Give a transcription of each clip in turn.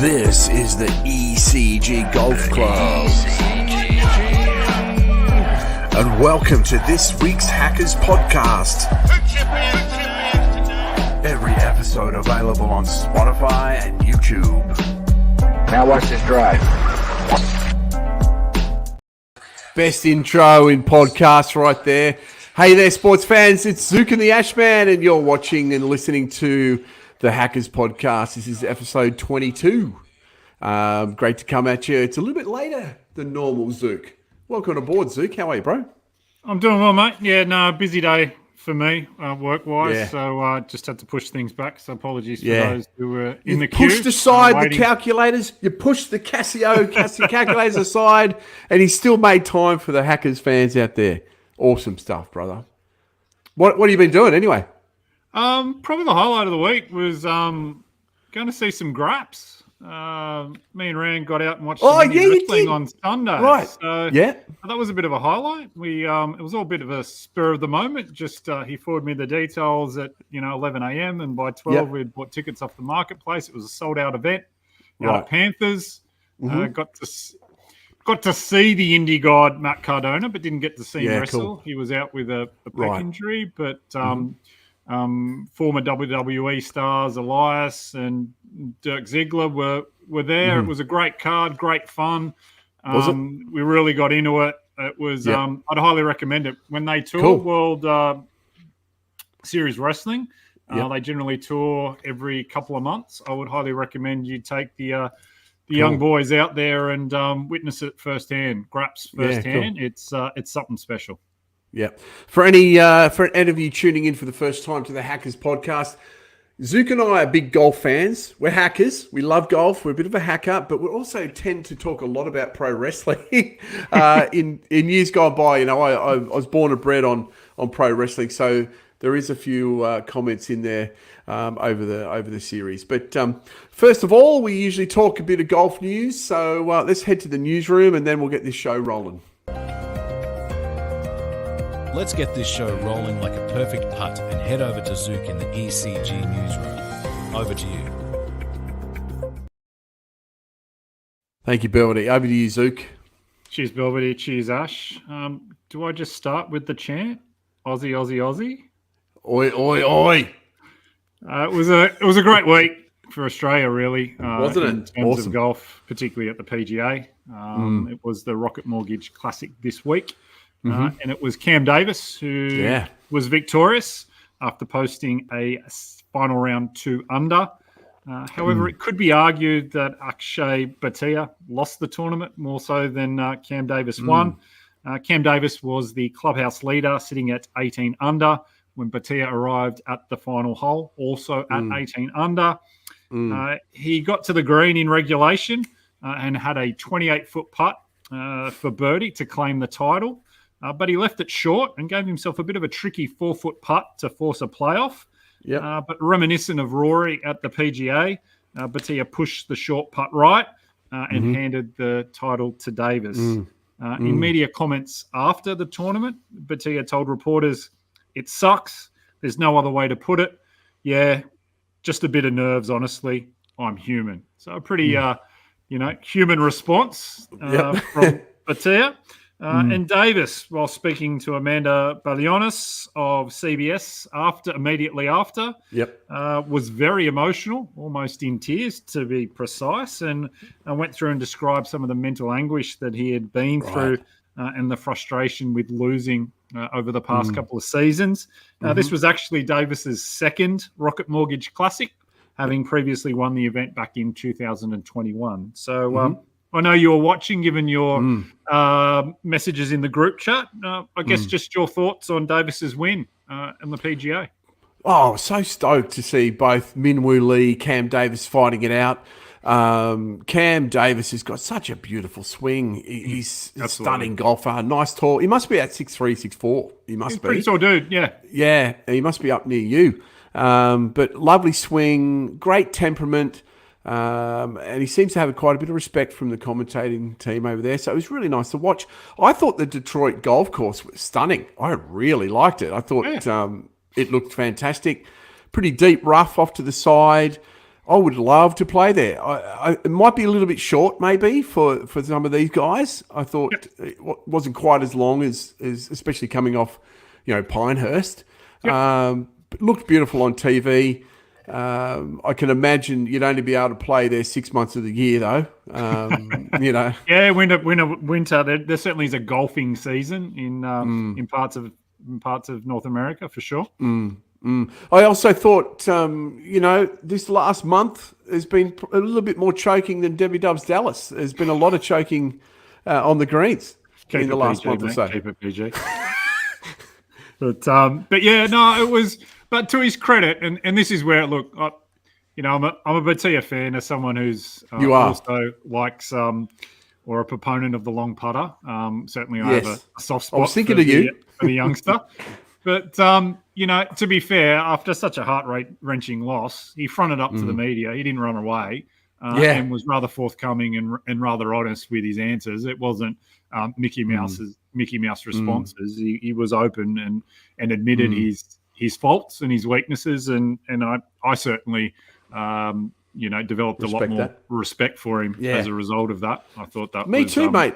This is the ECG Golf Club. And welcome to this week's Hackers Podcast. Every episode available on Spotify and YouTube. Now watch this drive. Best intro in podcasts right there. Hey there, sports fans. It's Zook and the Ashman, and you're watching and listening to the Hackers Podcast. This is episode 22. Great to come at you. It's a little bit later than normal, Zook. Welcome aboard, Zook. How are you, bro? I'm doing well, mate. Yeah, no, busy day for me, work-wise. Yeah. So just had to push things back. So apologies for those who were in the You queue. pushed aside the waiting. calculators. You pushed the Casio calculators aside, and he still made time for the Hackers fans out there. Awesome stuff, brother. What have you been doing anyway? Probably the highlight of the week was going to see some graps. Me and Rand got out and watched some wrestling on Sunday. Right. So Yeah. that was a bit of a highlight. We it was all a bit of a spur of the moment. Just he forwarded me the details at 11 a.m. and by 12 we'd bought tickets off the marketplace. It was a sold out event. Right. Panthers got to see the indie god Matt Cardona, but didn't get to see him wrestle. Cool. He was out with a back injury, but former WWE stars Elias and Dirk Ziggler were there. It was a great card, great fun. Was it? We really got into it. It was. I'd highly recommend it. When they tour World Series Wrestling, they generally tour every couple of months. I would highly recommend you take the young boys out there and witness it firsthand, graps firsthand. Yeah, it's something special. Yeah. For any of you tuning in for the first time to the Hackers Podcast, Zook and I are big golf fans. We're hackers. We love golf. We're a bit of a hacker, but we also tend to talk a lot about pro wrestling. In years gone by, I was born and bred on pro wrestling, so there is a few comments in there over the series. But first of all, we usually talk a bit of golf news. So let's head to the newsroom, and then we'll get this show rolling. Let's get this show rolling like a perfect putt and head over to Zook in the ECG newsroom. Over to you. Thank you, Belvedere. Over to you, Zook. Cheers, Belvedere. Cheers, Ash. Do I just start with the chant? Aussie, Aussie, Aussie. Oi, oi, oi. It was a great week for Australia, really. Wasn't it? In terms Awesome. of golf, particularly at the PGA. It was the Rocket Mortgage Classic this week. And it was Cam Davis who was victorious after posting a final round 2 under. However, it could be argued that Akshay Bhatia lost the tournament more so than Cam Davis won. Cam Davis was the clubhouse leader, sitting at 18 under when Bhatia arrived at the final hole, also at 18 under. He got to the green in regulation and had a 28-foot putt for birdie to claim the title. But he left it short and gave himself a bit of a tricky 4-foot putt to force a playoff. But reminiscent of Rory at the PGA, Bhatia pushed the short putt right and handed the title to Davis. In media comments after the tournament, Bhatia told reporters, "It sucks. There's no other way to put it. Yeah, just a bit of nerves, honestly. I'm human." So a pretty, human response from Bhatia. And Davis, while speaking to Amanda Balionis of CBS immediately after, was very emotional, almost in tears to be precise, and went through and described some of the mental anguish that he had been through and the frustration with losing over the past couple of seasons. This was actually Davis's second Rocket Mortgage Classic, having previously won the event back in 2021. So I know you were watching, given your messages in the group chat. I guess just your thoughts on Davis's win and the PGA. Oh, so stoked to see both Minwoo Lee, Cam Davis fighting it out. Cam Davis has got such a beautiful swing. He's a stunning golfer. Nice tall. He must be at 6'3", 6'4". He must be. Pretty tall dude, yeah. Yeah, he must be up near you. But lovely swing, great temperament. And he seems to have quite a bit of respect from the commentating team over there. So it was really nice to watch. I thought the Detroit golf course was stunning. I really liked it. I thought it looked fantastic. Pretty deep rough off to the side. I would love to play there. It might be a little bit short, maybe for some of these guys. I thought it wasn't quite as long as especially coming off, Pinehurst. But looked beautiful on TV. I can imagine you'd only be able to play there 6 months of the year, though. Yeah, winter. There certainly is a golfing season in parts of North America for sure. I also thought, this last month has been a little bit more choking than Debbie Dove's Dallas. There's been a lot of choking on the greens in the last month or so. Keep it PG. But yeah, no, it was. But to his credit, and this is where I'm a Batia fan as someone who's also likes or a proponent of the long putter. Certainly, I have a soft spot. I was thinking of you for the youngster. But, to be fair, after such a heart-wrenching loss, he fronted up to the media. He didn't run away and was rather forthcoming and rather honest with his answers. It wasn't Mickey Mouse responses. He was open and admitted his faults and his weaknesses. And I certainly, developed a lot more respect for him as a result of that. I thought that Me too, mate.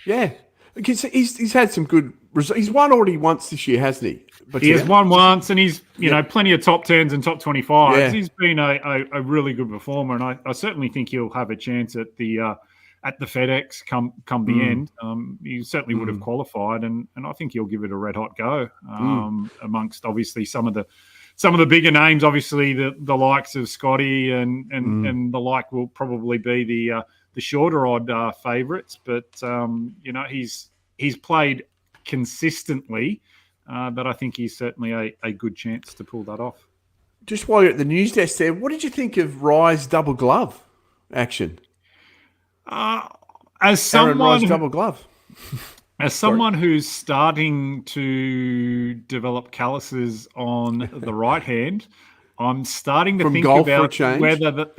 Yeah. Because he's had some good results. He's won already once this year, hasn't he? But he has won once, and he's plenty of top 10s and top 25s. Yeah. He's been a really good performer, and I certainly think he'll have a chance at the FedEx come the end. He certainly would have qualified, and I think he'll give it a red hot go. Amongst obviously some of the bigger names, obviously the likes of Scotty and the like will probably be the shorter odd favourites, but he's played consistently that I think he's certainly a good chance to pull that off. Just while you're at the news desk there, what did you think of Rye's double glove action? As someone double glove. As someone who's starting to develop calluses on the right hand, I'm starting to think about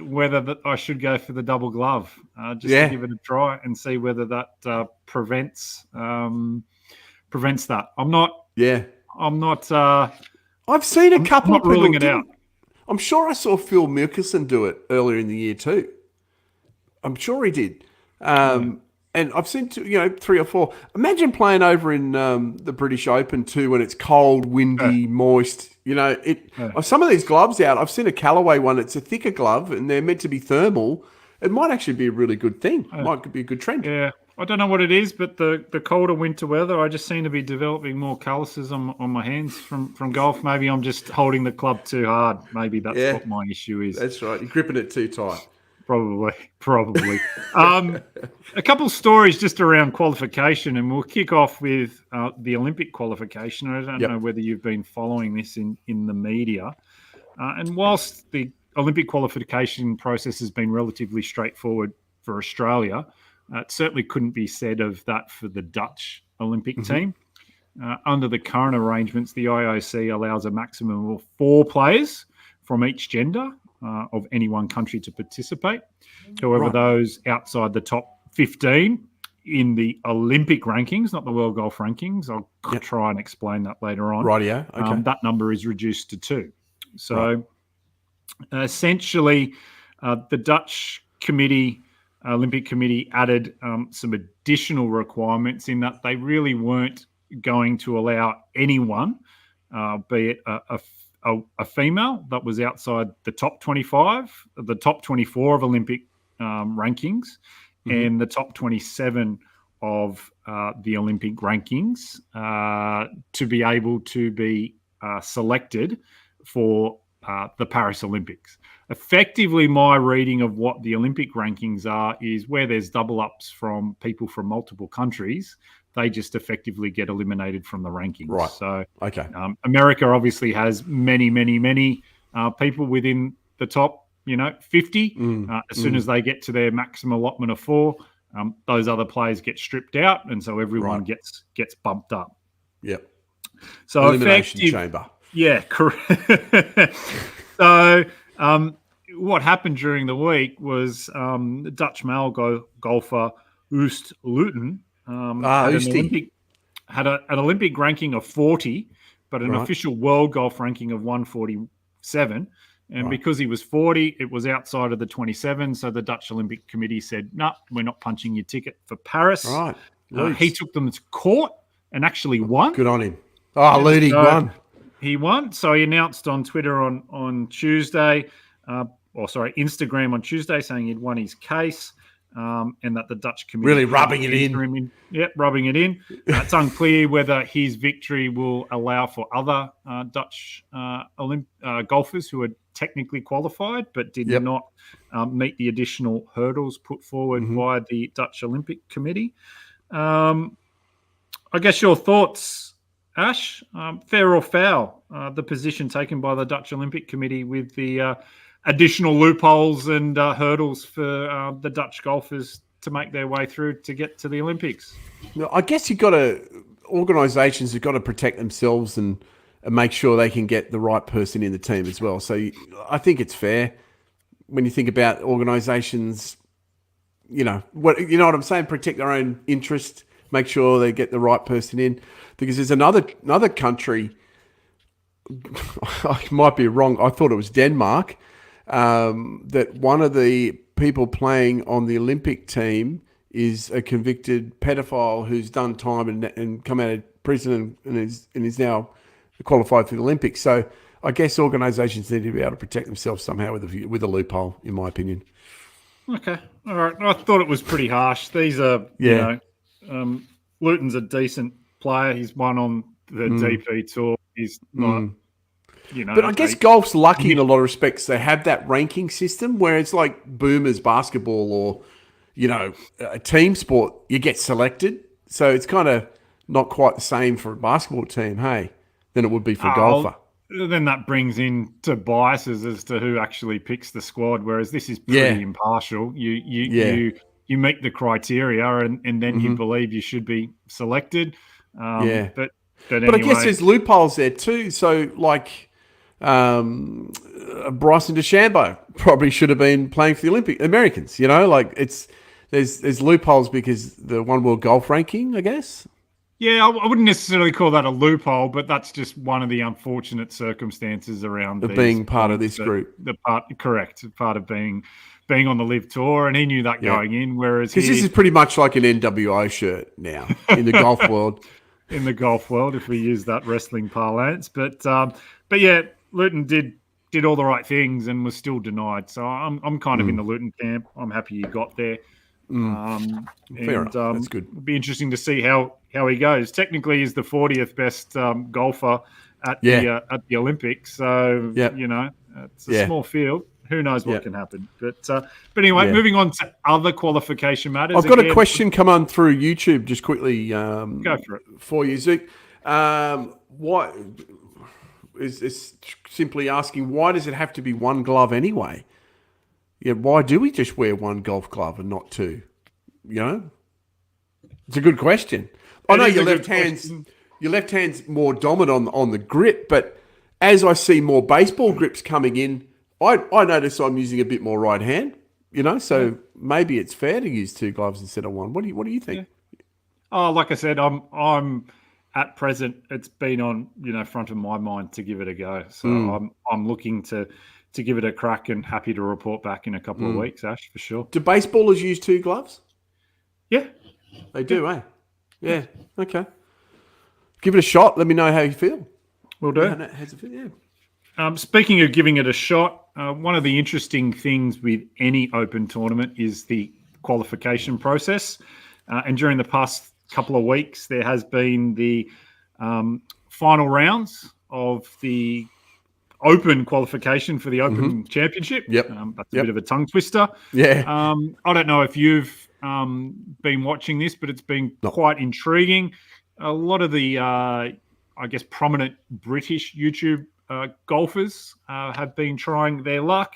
whether I should go for the double glove, to give it a try and see whether that prevents that. I'm not. Yeah. I'm not. I've seen a couple of people ruling it out. I'm sure I saw Phil Mickelson do it earlier in the year too. I'm sure he did. And I've seen 3 or 4. Imagine playing over in the British Open too when it's cold, windy, moist. Some of these gloves out. I've seen a Callaway one. It's a thicker glove, and they're meant to be thermal. It might actually be a really good thing. Might be a good trend. Yeah, I don't know what it is, but the colder winter weather, I just seem to be developing more calluses on my hands from golf. Maybe I'm just holding the club too hard. Maybe that's what my issue is. That's right. You're gripping it too tight. Probably. A couple stories just around qualification, and we'll kick off with the Olympic qualification. I don't know whether you've been following this in the media. And whilst the Olympic qualification process has been relatively straightforward for Australia, it certainly couldn't be said of that for the Dutch Olympic team. Under the current arrangements, the IOC allows a maximum of 4 players from each gender of any one country to participate. However, those outside the top 15 in the Olympic rankings, not the World Golf Rankings, I'll try and explain that later on. Rightio. Okay. That number is reduced to 2. So essentially, the Dutch Olympic Committee added some additional requirements in that they really weren't going to allow anyone, be it a female that was outside the top 25, the top 24 of Olympic rankings, and the top 27 of the Olympic rankings to be able to be selected for the Paris Olympics. Effectively, my reading of what the Olympic rankings are is where there's double ups from people from multiple countries, they just effectively get eliminated from the rankings. Right. So, okay. America obviously has many people within the top, 50. As soon as they get to their maximum allotment of 4, those other players get stripped out, and so everyone gets bumped up. Yep. So elimination chamber. Yeah, correct. So what happened during the week was the Dutch male golfer Oost Luiten had an Olympic ranking of 40, but an official world golf ranking of 147. And because he was 40, it was outside of the 27. So the Dutch Olympic Committee said, no, we're not punching your ticket for Paris. Right. He took them to court and actually won. Good on him. Oh, Ludi won. He won. So he announced on Twitter on Tuesday, Instagram on Tuesday, saying he'd won his case. And that the Dutch committee really rubbing it in. Rubbing it in. It's unclear whether his victory will allow for other Dutch golfers who are technically qualified but did not meet the additional hurdles put forward by the Dutch Olympic Committee. I guess your thoughts, Ash, fair or foul, the position taken by the Dutch Olympic Committee with the additional loopholes and hurdles for the Dutch golfers to make their way through to get to the Olympics? No, I guess organisations have got to protect themselves and make sure they can get the right person in the team as well. So I think it's fair when you think about organisations, you know what I'm saying, protect their own interest, make sure they get the right person in. Because there's another country, I might be wrong, I thought it was Denmark, that one of the people playing on the Olympic team is a convicted pedophile who's done time and come out of prison and is now qualified for the Olympics. So I guess organisations need to be able to protect themselves somehow with a loophole, in my opinion. Okay, all right. I thought it was pretty harsh. These are, Luton's a decent player. He's won on the DP Tour. He's not. But I guess golf's lucky in a lot of respects. They have that ranking system where it's like boomers basketball or, a team sport. You get selected. So it's kind of not quite the same for a basketball team, hey, than it would be for a golfer. Then that brings into biases as to who actually picks the squad, whereas this is pretty impartial. You meet the criteria and then you believe you should be selected. But anyway. But I guess there's loopholes there too. So like Bryson DeChambeau probably should have been playing for the Americans. There's loopholes because the One World Golf Ranking, I guess. Yeah, I wouldn't necessarily call that a loophole, but that's just one of the unfortunate circumstances around being part of this group. Part of being on the Live Tour, and he knew that going in. Whereas because this is pretty much like an NWO shirt now in the golf world. In the golf world, if we use that wrestling parlance, but yeah, Luton did all the right things and was still denied. So I'm kind of in the Luton camp. I'm happy he got there. Fair enough. That's good. It'll be interesting to see how he goes. Technically, he's the 40th best golfer at the Olympics. So it's a small field. Who knows what can happen? But anyway, moving on to other qualification matters. I've got a question come on through YouTube just quickly. Go for it. For you, Zook. Why is simply asking, why does it have to be one glove anyway? Yeah, why do we just wear one golf glove and not two? It's a good question. I know your left hand's more dominant on the grip, but as I see more baseball grips coming in, I notice I'm using a bit more right hand. So maybe it's fair to use two gloves instead of one. What do you think? Yeah. Oh, like I said, I'm at present. It's been on front of my mind to give it a go. So I'm looking to give it a crack and happy to report back in a couple of weeks, Ash, for sure. Do baseballers use two gloves? Yeah. They do, eh? Yeah. Okay. Give it a shot. Let me know how you feel. Will do. How's it feel? Yeah. Speaking of giving it a shot, one of the interesting things with any open tournament is the qualification process. And during the past couple of weeks, there has been the final rounds of the Open qualification for the Open Championship. Yep. That's a bit of a tongue twister. Yeah. I don't know if you've been watching this, but it's been quite intriguing. A lot of the, prominent British YouTube golfers have been trying their luck.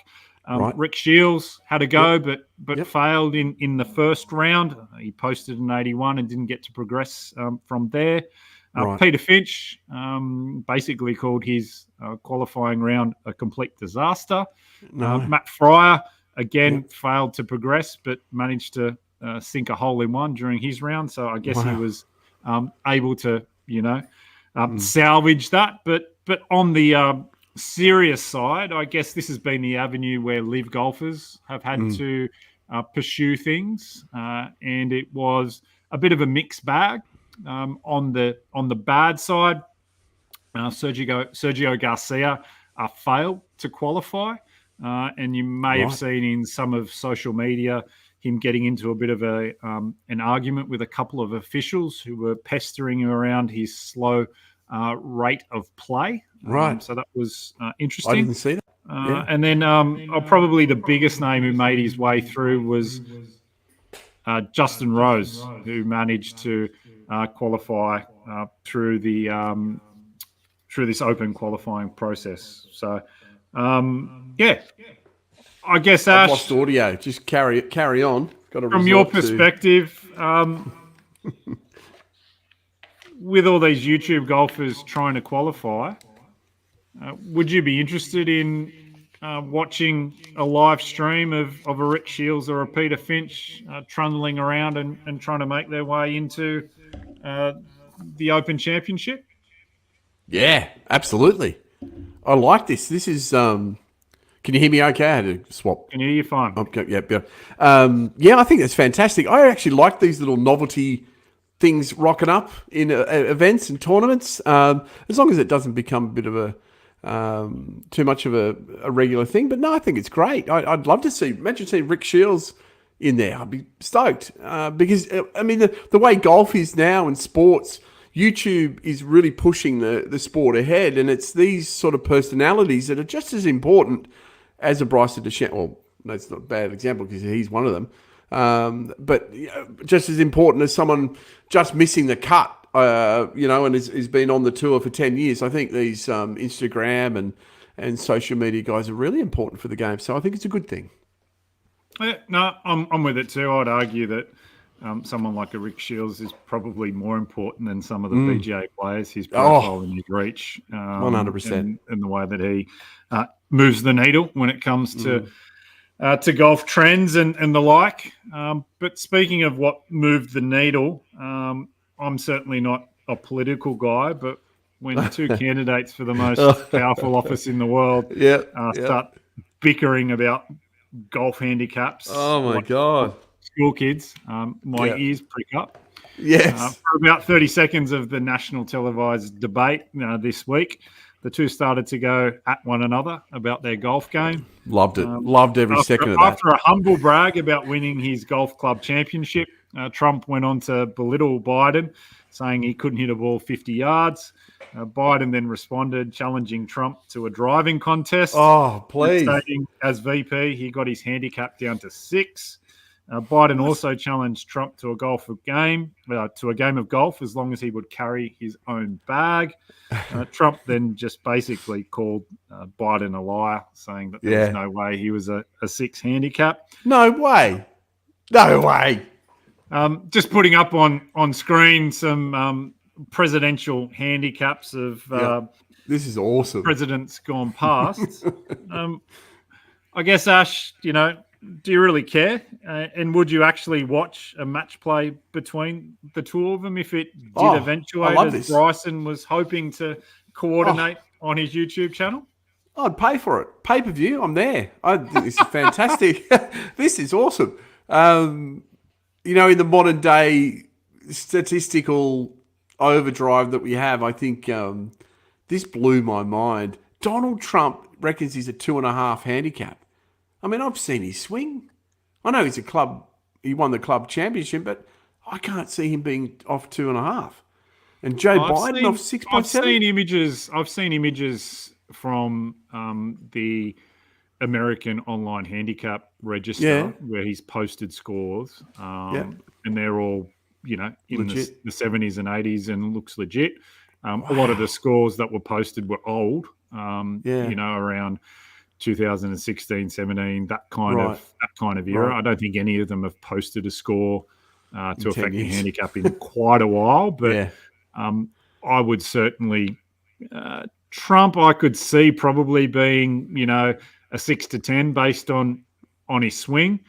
Rick Shields had a go, but failed in the first round. He posted an 81 and didn't get to progress from there. Peter Finch basically called his qualifying round a complete disaster. Matt Fryer, again, failed to progress, but managed to sink a hole in one during his round. So I guess he was able to, salvage that. But on the serious side, I guess this has been the avenue where live golfers have had to pursue things, and it was a bit of a mixed bag. On the bad side, Sergio Garcia failed to qualify, and you may have seen in some of social media him getting into a bit of an argument with a couple of officials who were pestering him around his slow rate of play. Right. So that was interesting. I didn't see that. And then probably the biggest name who made his way through was Justin Rose, who managed to qualify through this open qualifying process. So, I guess, Ash, I've lost audio. Just carry on. From your perspective, with all these YouTube golfers trying to qualify, would you be interested in watching a live stream of a Rick Shields or a Peter Finch trundling around and trying to make their way into the Open Championship? Yeah, absolutely. I like this. This is. Can you hear me okay? I had to swap. Can you hear you fine? Okay, yeah. I think that's fantastic. I actually like these little novelty things rocking up in events and tournaments, as long as it doesn't become a bit of a too much of a regular thing. But no, I think it's great. I'd love to imagine seeing Rick Shields in there. I'd be stoked because I mean the way golf is now in sports, YouTube is really pushing the sport ahead, and it's these sort of personalities that are just as important as a Bryson DeChambeau. Well, that's not a bad example because he's one of them. But just as important as someone just missing the cut, and has been on the tour for 10 years. I think these Instagram and social media guys are really important for the game. So I think it's a good thing. Yeah, no, I'm with it too. I'd argue that someone like a Rick Shields is probably more important than some of the PGA players. His profile and his reach, 100%, and the way that he moves the needle when it comes to golf trends and the like. But speaking of what moved the needle, I'm certainly not a political guy, but when two candidates for the most powerful office in the world start bickering about golf handicaps, oh my God, school kids, my ears prick up. Yes. For about 30 seconds of the national televised debate this week, the two started to go at one another about their golf game. Loved it. Loved every second of that. After a humble brag about winning his golf club championship, Trump went on to belittle Biden, saying he couldn't hit a ball 50 yards. Biden then responded, challenging Trump to a driving contest. Oh, please. Stating as VP, he got his handicap down to 6. Biden also challenged Trump to a game of golf as long as he would carry his own bag. Trump then just basically called Biden a liar, saying that there was no way he was a 6 handicap. No way. No way. Just putting up on screen some presidential handicaps of this is awesome. Presidents gone past. I guess, Ash, do you really care? And would you actually watch a match play between the two of them if it did eventuate as Bryson was hoping to coordinate on his YouTube channel? I'd pay for it. Pay-per-view, I'm there. I think this is fantastic. This is awesome. In the modern day statistical overdrive that we have, I think this blew my mind. Donald Trump reckons he's a 2.5 handicap. I mean, I've seen his swing. I know he won the club championship, but I can't see him being off 2.5. And Joe Biden off 6.7. I've seen images from the American Online Handicap Register where he's posted scores, and they're all in the 70s and 80s and looks legit. A lot of the scores that were posted were old, around 2016, 17, that kind of era. Right. I don't think any of them have posted a score to affect the handicap in quite a while, but I would certainly Trump I could see probably being a 6 to 10 based on his swing.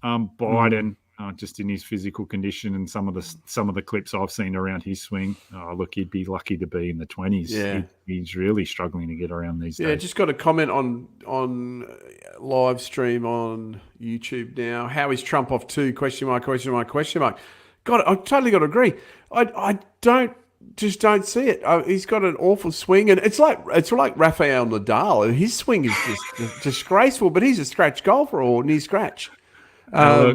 Biden just in his physical condition and some of the clips I've seen around his swing. Oh, look, he'd be lucky to be in the 20s. Yeah. He's really struggling to get around these days. Yeah, just got a comment on live stream on YouTube now. How is Trump off 2? Question mark, question mark, question mark. God, I totally got to agree. I don't see it. He's got an awful swing, and it's like Rafael Nadal. His swing is just disgraceful, but he's a scratch golfer or near scratch. I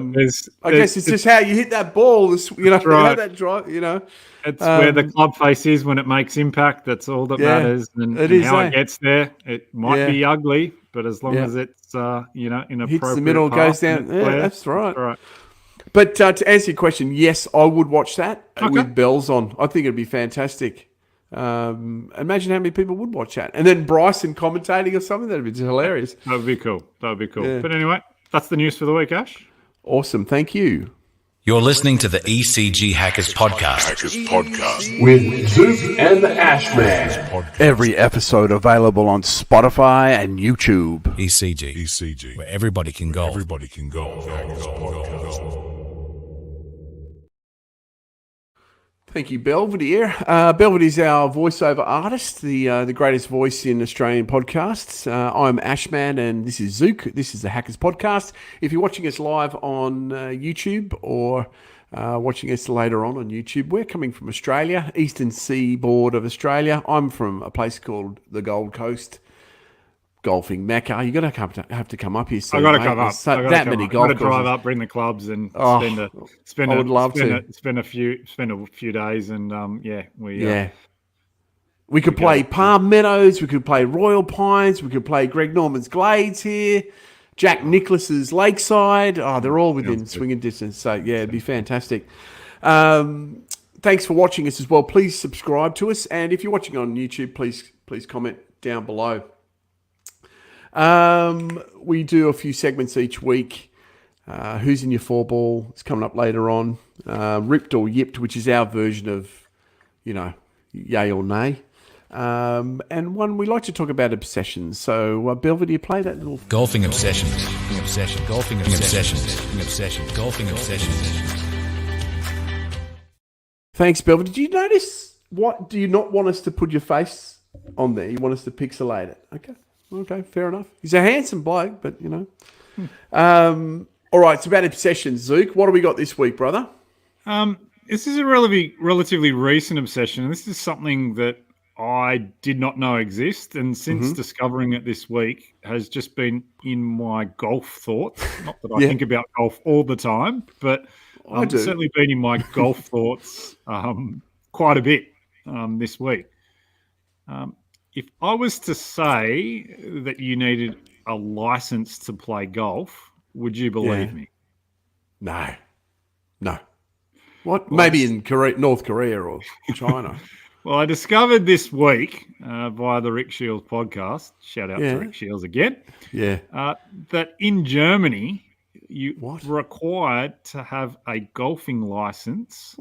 guess it's just how you hit that ball. Right. How that drive. It's where the club face is when it makes impact. That's all that matters, and how it gets there. It might be ugly, but as long as it's in appropriate hits the middle, goes down. Yeah, that's right. That's right. But to answer your question, yes, I would watch that with bells on. I think it'd be fantastic. Imagine how many people would watch that, and then Bryson commentating or something. That'd be just hilarious. That would be cool. Yeah. But anyway, that's the news for the week, Ash. Awesome. Thank you. You're listening to the ECG Hackers Podcast. With Zook and the Ashman. Every episode available on Spotify and YouTube. ECG. Where everybody can go. Thank you, Belvedere. Belvedere is our voiceover artist, the greatest voice in Australian podcasts. I'm Ashman, and this is Zook. This is the Hackers Podcast. If you're watching us live on YouTube or watching us later on YouTube, we're coming from Australia, eastern seaboard of Australia. I'm from a place called the Gold Coast. Golfing Mecca. You're going to have to come up here soon. I got to come up. That many golf courses. Drive up, bring the clubs, and spend a few days, and we could play Palm Meadows. We could play Royal Pines. We could play Greg Norman's Glades here. Jack Nicklaus's Lakeside. Oh, they're all within swinging distance. So it'd be fantastic. Thanks for watching us as well. Please subscribe to us, and if you're watching on YouTube, please comment down below. We do a few segments each week. Who's in your 4-ball? It's coming up later on. Ripped or Yipped, which is our version of, yay or nay. And one we like to talk about obsessions. So, Belvedere, do you play that little... Golfing obsessions. Thanks, Belvedere. Did you notice, what do you not want us to put your face on there? You want us to pixelate it. Okay, fair enough. He's a handsome bloke, but, all right, it's about obsessions. Zook, what do we got this week, brother? This is a relatively recent obsession. This is something that I did not know exist, and since discovering it this week, has just been in my golf thoughts. Not that I think about golf all the time, but it's certainly been in my golf thoughts quite a bit this week. If I was to say that you needed a license to play golf, would you believe me? No. What? Maybe in North Korea or China. Well, I discovered this week via the Rick Shields podcast, shout out to Rick Shields again, that in Germany, you required to have a golfing license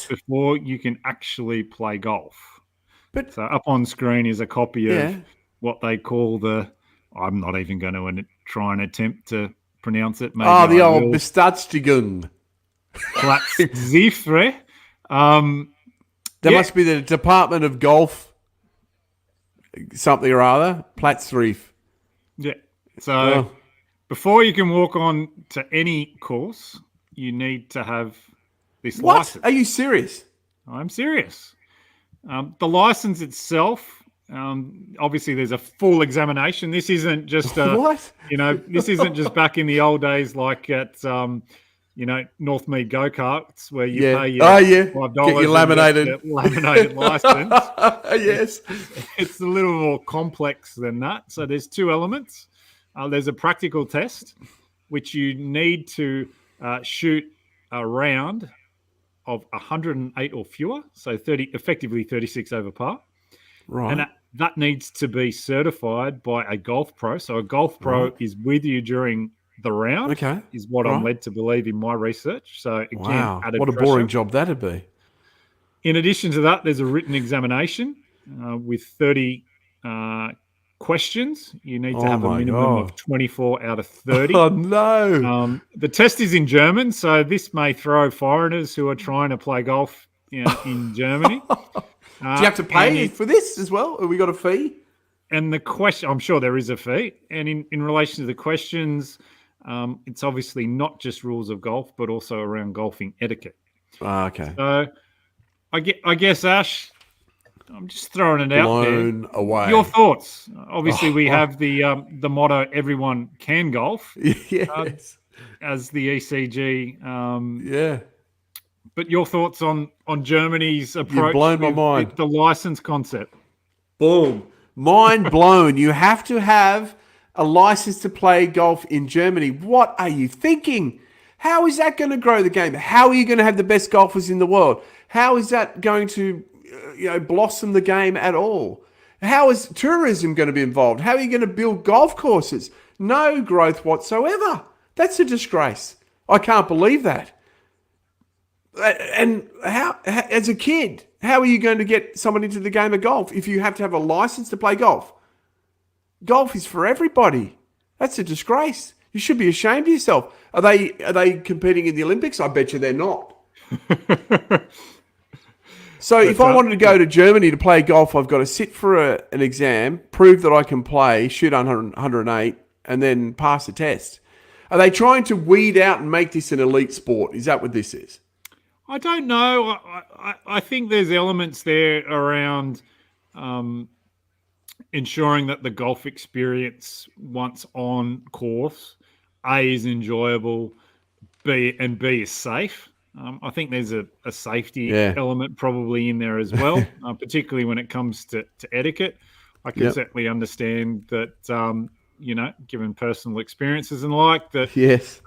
before you can actually play golf. So up on screen is a copy of what they call I'm not even going to try and attempt to pronounce it. Maybe the old Bestätigung. Platzziffre. There must be the Department of Golf something or other. Platzrief. Yeah. So before you can walk on to any course, you need to have this license. Are you serious? I'm serious. The license itself, obviously, there's a full examination. This isn't just this isn't just back in the old days like at Northmead go-karts where you pay your $5 get your laminated license. Yes, it's a little more complex than that. So there's two elements. There's a practical test, which you need to shoot a round of 108 or fewer, so effectively 36 over par. Right. And that needs to be certified by a golf pro. So a golf pro is with you during the round, is what I'm led to believe in my research. So again, what a boring job that'd be. In addition to that, there's a written examination with 30 questions. You need to have a minimum of 24 out of 30. Oh, no. The test is in German, so this may throw foreigners who are trying to play golf in Germany. Do you have to pay for this as well? Have we got a fee? And the question, I'm sure there is a fee. And in relation to the questions, it's obviously not just rules of golf, but also around golfing etiquette. Okay. So I guess, Ash, I'm just throwing it out there. Blown away. Your thoughts? Obviously, we have the motto, everyone can golf. Yes. As the ECG. Yeah. But your thoughts on Germany's approach You've blown my mind. with the license concept? Boom. Mind blown. You have to have a license to play golf in Germany. What are you thinking? How is that going to grow the game? How are you going to have the best golfers in the world? How is that going to blossom the game at all? How is tourism going to be involved? How are you going to build golf courses? No growth whatsoever. That's a disgrace. I can't believe that. And how, as a kid, how are you going to get someone into the game of golf if you have to have a license to play golf? Golf is for everybody. That's a disgrace. You should be ashamed of yourself. Are they competing in the Olympics? I bet you they're not. So if I wanted to go to Germany to play golf, I've got to sit for an exam, prove that I can play, shoot 108, and then pass the test. Are they trying to weed out and make this an elite sport? Is that what this is? I don't know. I think there's elements there around ensuring that the golf experience once on course, A, is enjoyable, B is safe. I think there's a safety element probably in there as well, particularly when it comes to etiquette. I can certainly understand that, given personal experiences and like that, yes,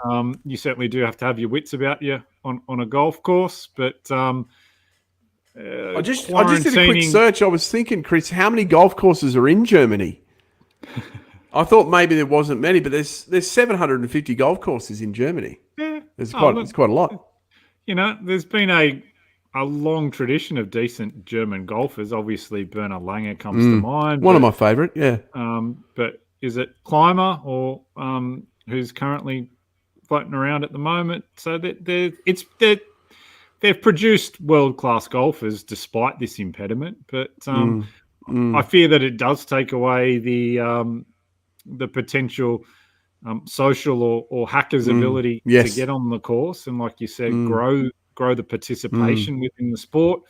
you certainly do have to have your wits about you on a golf course. But I just did a quick search. I was thinking, Chris, how many golf courses are in Germany? I thought maybe there wasn't many, but there's 750 golf courses in Germany. Yeah, it's quite a lot. There's been a long tradition of decent German golfers. Obviously, Bernhard Langer comes to mind. One of my favourite, yeah. But is it Clymer or who's currently floating around at the moment? So they've produced world-class golfers despite this impediment. But I fear that it does take away the potential social or hackers' ability to get on the course and, like you said, grow the participation within the sport.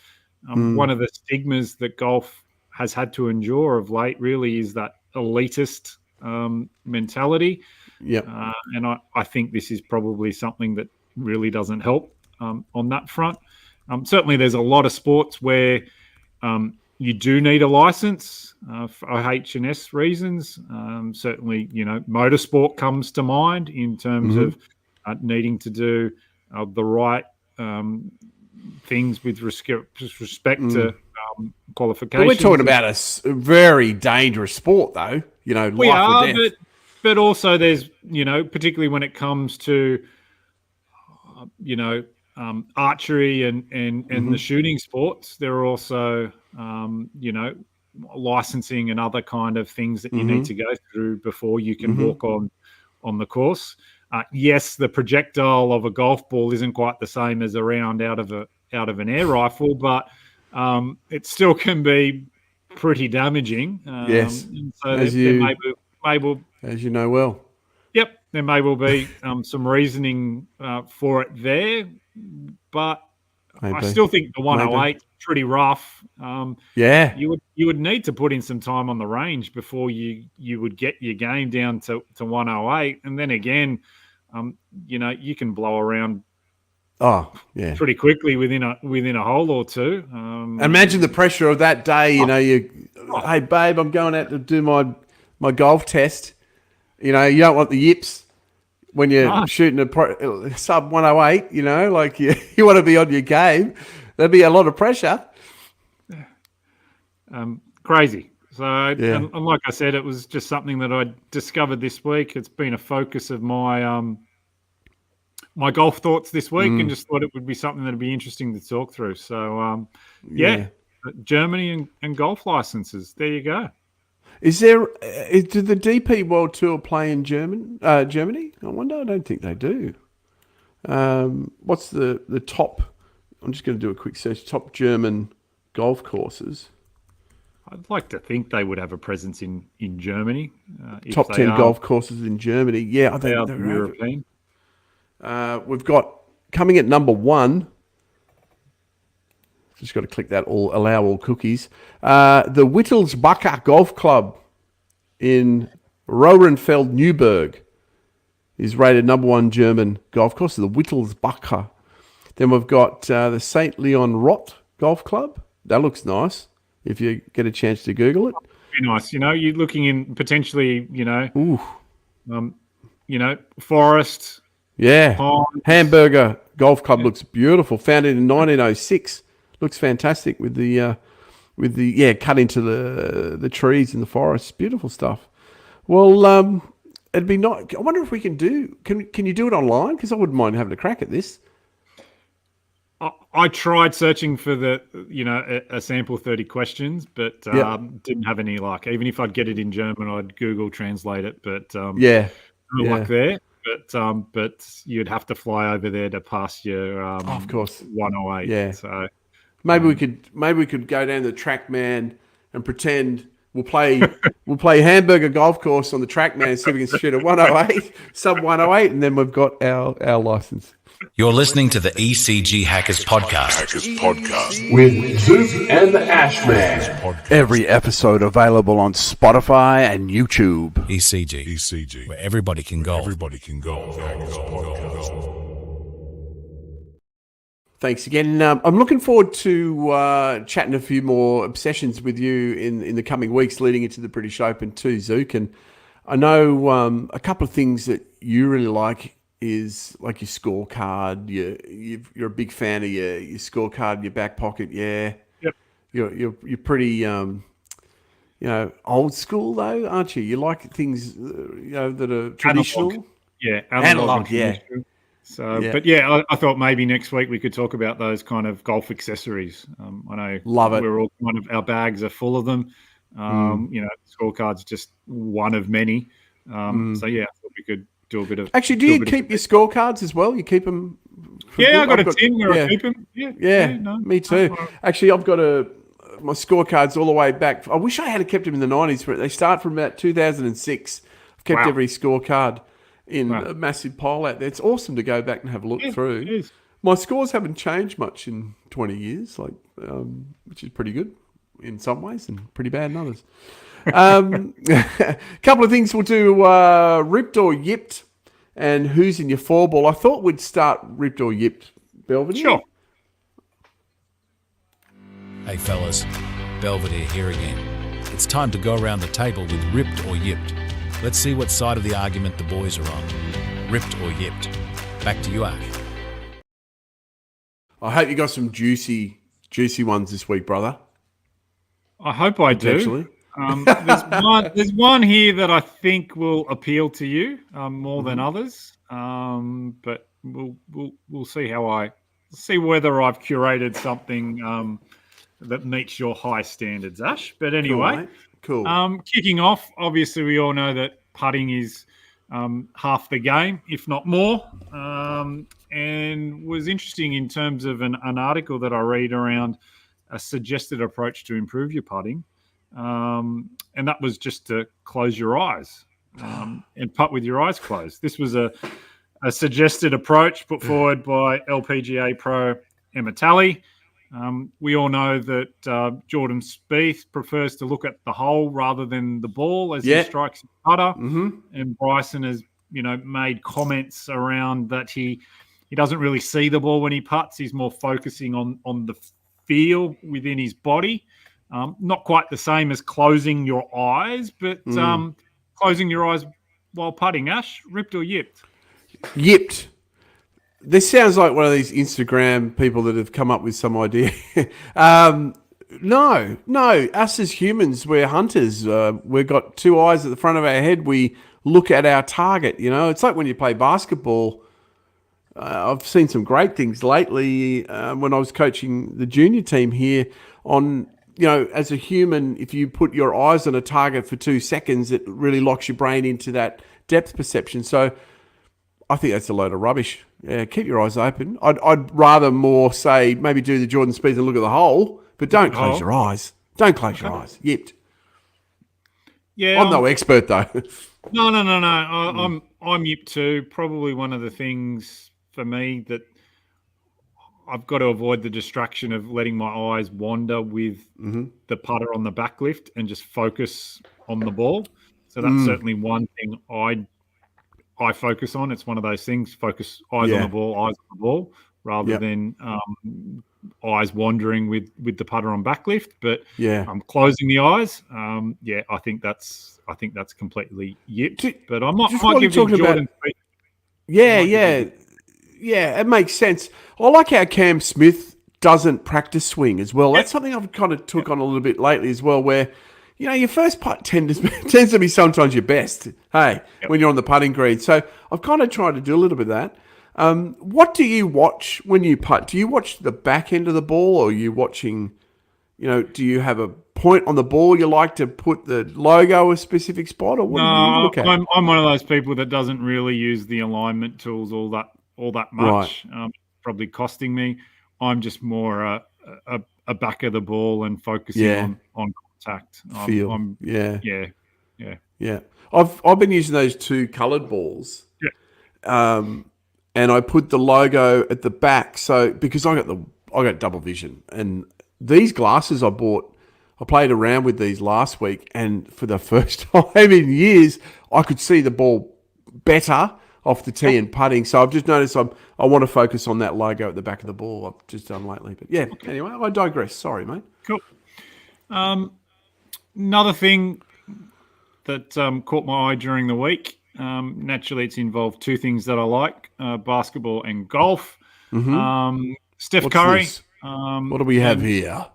One of the stigmas that golf has had to endure of late really is that elitist mentality. And I think this is probably something that really doesn't help on that front. Certainly there's a lot of sports where you do need a license for H&S reasons. Certainly, motorsport comes to mind in terms of needing to do the right things with respect to qualifications. But we're talking about a very dangerous sport, though. We are, but also there's, particularly when it comes to, archery and the shooting sports, there are also, licensing and other kind of things that you need to go through before you can walk on the course. Yes, the projectile of a golf ball isn't quite the same as a round out of an air rifle, but it still can be pretty damaging. Yes, so as you know well. Yep, there may well be some reasoning for it there, but I still think the 108 is pretty rough. You would need to put in some time on the range before you would get your game down to 108, and then again, you can blow around. Pretty quickly within a hole or two. Imagine the pressure of that day. Hey babe, I'm going out to do my golf test. You don't want the yips when you're shooting a sub 108. You want to be on your game. There'd be a lot of pressure. Crazy. So, and like I said, it was just something that I discovered this week. It's been a focus of my my golf thoughts this week, and just thought it would be something that'd be interesting to talk through. So, Germany and golf licenses. There you go. Is there? Do the DP World Tour play in Germany? I wonder. I don't think they do. What's the top? I'm just going to do a quick search. Top German golf courses. I'd like to think they would have a presence in Germany. Top 10 golf courses in Germany. Yeah, I think they're European. We've got coming at number 1. Just got to click that allow all cookies. The Wittelsbacher Golf Club in Rohrenfeld Neuburg is rated number 1 German golf course, the Wittelsbacher. Then we've got the St. Leon Rott Golf Club. That looks nice if you get a chance to Google it. Very nice. You're looking in potentially, forest. Yeah. Ponds. Hamburger Golf Club looks beautiful. Founded in 1906. Looks fantastic with the cut into the trees in the forest. Beautiful stuff. Well, it'd be nice. I wonder if we can you do it online? Because I wouldn't mind having a crack at this. I tried searching for a sample 30 questions, but didn't have any luck. Even if I'd get it in German, I'd Google translate it, but no luck there. But you'd have to fly over there to pass your of course 108. Yeah. So maybe we could go down the TrackMan and pretend we'll play Hamburger Golf Course on the TrackMan and see if we can shoot a 108, sub 108, and then we've got our license. You're listening to the ECG Hackers Podcast. With Zook and the Ashman. Every episode available on Spotify and YouTube. ECG. Where everybody can go. Thanks again. I'm looking forward to chatting a few more obsessions with you in the coming weeks leading into the British Open too, Zook. And I know a couple of things that you really like is like your scorecard. You're a big fan of your scorecard in your back pocket. Yeah. Yep. You're pretty old school though, aren't you? You like things that are traditional. Analog. Yeah, analog. Yeah. So, but yeah, I thought maybe next week we could talk about those kind of golf accessories. I know, love it. We're all our bags are full of them. Scorecards just one of many. So yeah, I thought we could do a bit of. Actually, do you keep your scorecards as well? You keep them? Yeah, I've got a tin where I keep them. Yeah, me too. Actually, I've got my scorecards all the way back. I wish I had kept them in the 90s. But they start from about 2006. I've kept every scorecard in a massive pile out there. It's awesome to go back and have a look through. It is. My scores haven't changed much in 20 years, which is pretty good in some ways and pretty bad in others. A couple of things we'll do, ripped or yipped and who's in your 4-ball. I thought we'd start ripped or yipped, Belvedere. Sure. Hey fellas, Belvedere here again. It's time to go around the table with ripped or yipped. Let's see what side of the argument the boys are on. Ripped or yipped. Back to you, Ash. I hope you got some juicy ones this week, brother. I hope I do. Actually. There's one here that I think will appeal to you more than others. But we'll see see whether I've curated something that meets your high standards, Ash. But anyway, cool. Kicking off, obviously we all know that putting is half the game, if not more. And was interesting in terms of an article that I read around a suggested approach to improve your putting. And that was just to close your eyes and putt with your eyes closed. This was a suggested approach put forward by LPGA pro Emma Talley. We all know that Jordan Spieth prefers to look at the hole rather than the ball as he strikes his putter. Mm-hmm. And Bryson has, made comments around that he doesn't really see the ball when he putts. He's more focusing on the feel within his body. Not quite the same as closing your eyes, but closing your eyes while putting. Ash, ripped or yipped? Yipped. This sounds like one of these Instagram people that have come up with some idea. No. Us as humans, we're hunters. We've got two eyes at the front of our head. We look at our target. It's like when you play basketball. I've seen some great things lately when I was coaching the junior team here on as a human, if you put your eyes on a target for 2 seconds, it really locks your brain into that depth perception. So I think that's a load of rubbish. Yeah, keep your eyes open. I'd rather more say maybe do the Jordan Spieth and look at the hole, but don't close your eyes. Don't close your eyes. Yipped. Yeah, I'm no expert though. No. I'm yipped too. Probably one of the things for me that I've got to avoid the distraction of letting my eyes wander with the putter on the back lift and just focus on the ball. So that's certainly one thing I focus on. It's one of those things: focus eyes on the ball, rather than eyes wandering with the putter on back lift. But I'm closing the eyes. I think that's completely yipped. But I might give you Jordan. Yeah, it makes sense. I like how Cam Smith doesn't practice swing as well. That's something I've kind of took on a little bit lately as well, where your first putt tends to be sometimes your best. Hey, when you're on the putting green. So I've kind of tried to do a little bit of that. What do you watch when you putt? Do you watch the back end of the ball, or are you watching? Do you have a point on the ball you like to put the logo a specific spot, or what do you look at? I'm one of those people that doesn't really use the alignment tools all that much. Right. Probably costing me. I'm just more a back of the ball and focusing on contact. Feel. I've been using those 2 coloured balls. Yeah. And I put the logo at the back, so because I got double vision, and these glasses I bought, I played around with these last week, and for the first time in years, I could see the ball better off the tee and putting. So I've just noticed I want to focus on that logo at the back of the ball. I've just done lately, but anyway, I digress. Sorry, mate. Cool. Another thing that caught my eye during the week. Naturally, it's involved 2 things that I like: basketball and golf. Steph Curry. What do we have here?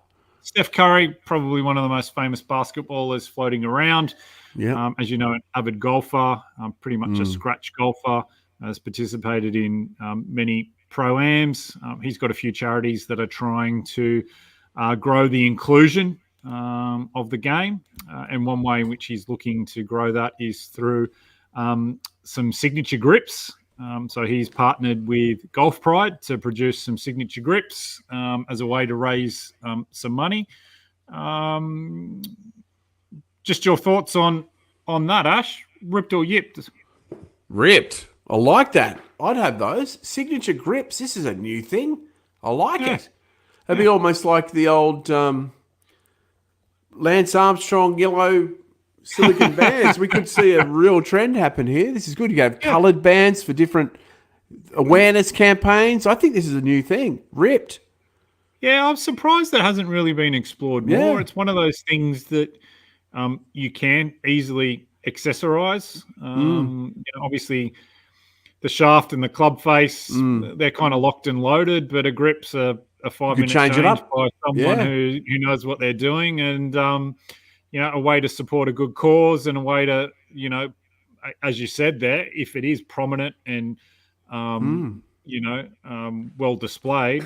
Steph Curry, probably one of the most famous basketballers floating around. Yeah. As you know, an avid golfer, pretty much a scratch golfer, has participated in many pro-ams. He's got a few charities that are trying to grow the inclusion of the game. And one way in which he's looking to grow that is through some signature grips. So he's partnered with Golf Pride to produce some signature grips as a way to raise some money. Just your thoughts on that, Ash? Ripped or yipped? Ripped. I like that. I'd have those. Signature grips. This is a new thing. I like it. It'd be almost like the old Lance Armstrong yellow silicon bands. We could see a real trend happen here. This is good. You have coloured bands for different awareness campaigns. I think this is a new thing. Ripped. Yeah, I'm surprised that hasn't really been explored more. It's one of those things that you can easily accessorize. Obviously, the shaft and the club face, they're kind of locked and loaded, but a grip's a 5-minute change it up by someone who knows what they're doing, and a way to support a good cause, and a way to, as you said there, if it is prominent and well displayed,